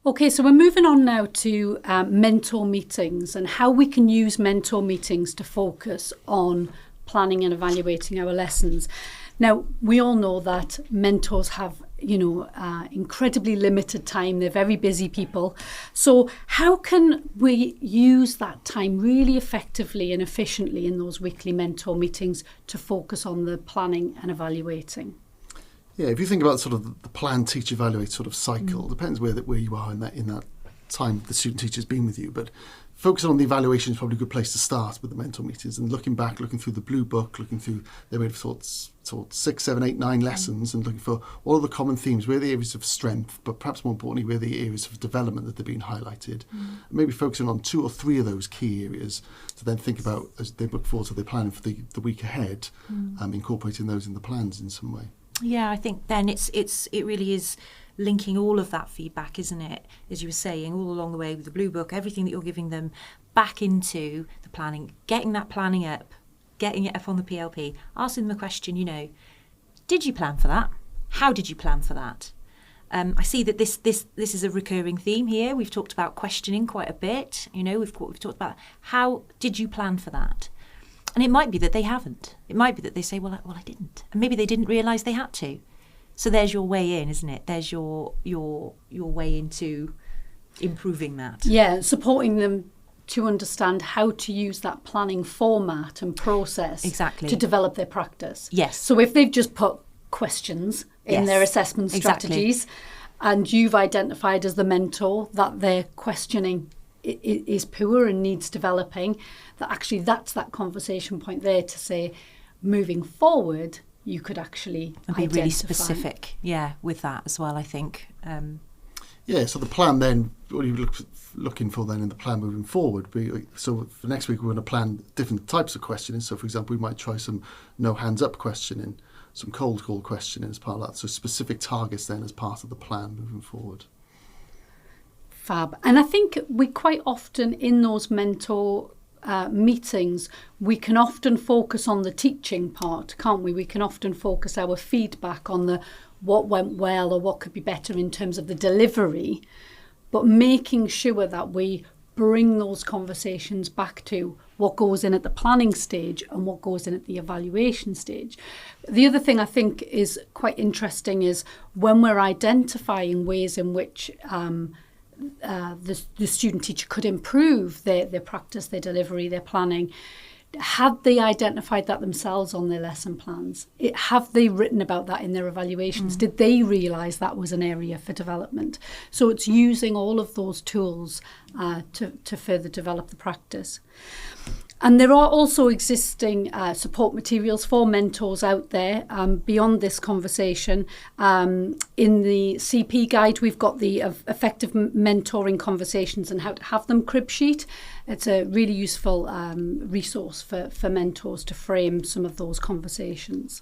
Okay, so we're moving on now to mentor meetings and how we can use mentor meetings to focus on planning and evaluating our lessons. Now, we all know that mentors have, incredibly limited time. They're very busy people. So how can we use that time really effectively and efficiently in those weekly mentor meetings to focus on the planning and evaluating? Yeah, if you think about sort of the plan, teach, evaluate sort of cycle, depends where you are in that time the student teacher's been with you. But focusing on the evaluation is probably a good place to start with the mentor meetings, and looking back, looking through the blue book, looking through, they may have taught 6, 7, 8, 9 lessons, and looking for all of the common themes, where are the areas of strength, but perhaps more importantly, where are the areas of development that they've been highlighted. And maybe focusing on 2 or 3 of those key areas to then think about as they look forward to their planning for the week ahead, incorporating those in the plans in some way. Yeah, I think then it really is linking all of that feedback, isn't it? As you were saying, all along the way with the blue book, everything that you're giving them back into the planning, getting that planning up, getting it up on the PLP, asking them a question, did you plan for that? How did you plan for that? I see that this is a recurring theme here. We've talked about questioning quite a bit. We've talked about how did you plan for that? And it might be that they haven't. It might be that they say, well, I didn't. And maybe they didn't realise they had to. So there's your way in, isn't it? There's your way into improving that. Yeah, supporting them to understand how to use that planning format and process to develop their practice. Yes. So if they've just put questions in their assessment strategies, and you've identified as the mentor that their questioning is poor and needs developing, that actually that's that conversation point there to say, moving forward, you could actually and be really specific, with that as well, I think. So the plan then, what are you looking for then in the plan moving forward? So for next week, we're going to plan different types of questioning. So for example, we might try some no hands up questioning, some cold call questioning as part of that. So specific targets then as part of the plan moving forward. Fab. And I think we quite often in those mentor meetings, we can often focus on the teaching part, can't we? We can often focus our feedback on the what went well or what could be better in terms of the delivery, but making sure that we bring those conversations back to what goes in at the planning stage and what goes in at the evaluation stage. The other thing I think is quite interesting is when we're identifying ways in which the student teacher could improve their practice, their delivery, their planning. Had they identified that themselves on their lesson plans? Have they written about that in their evaluations? Did they realise that was an area for development? So it's using all of those tools to further develop the practice. And there are also existing support materials for mentors out there beyond this conversation. In the CP guide, we've got the effective mentoring conversations and how to have them crib sheet. It's a really useful resource for mentors to frame some of those conversations.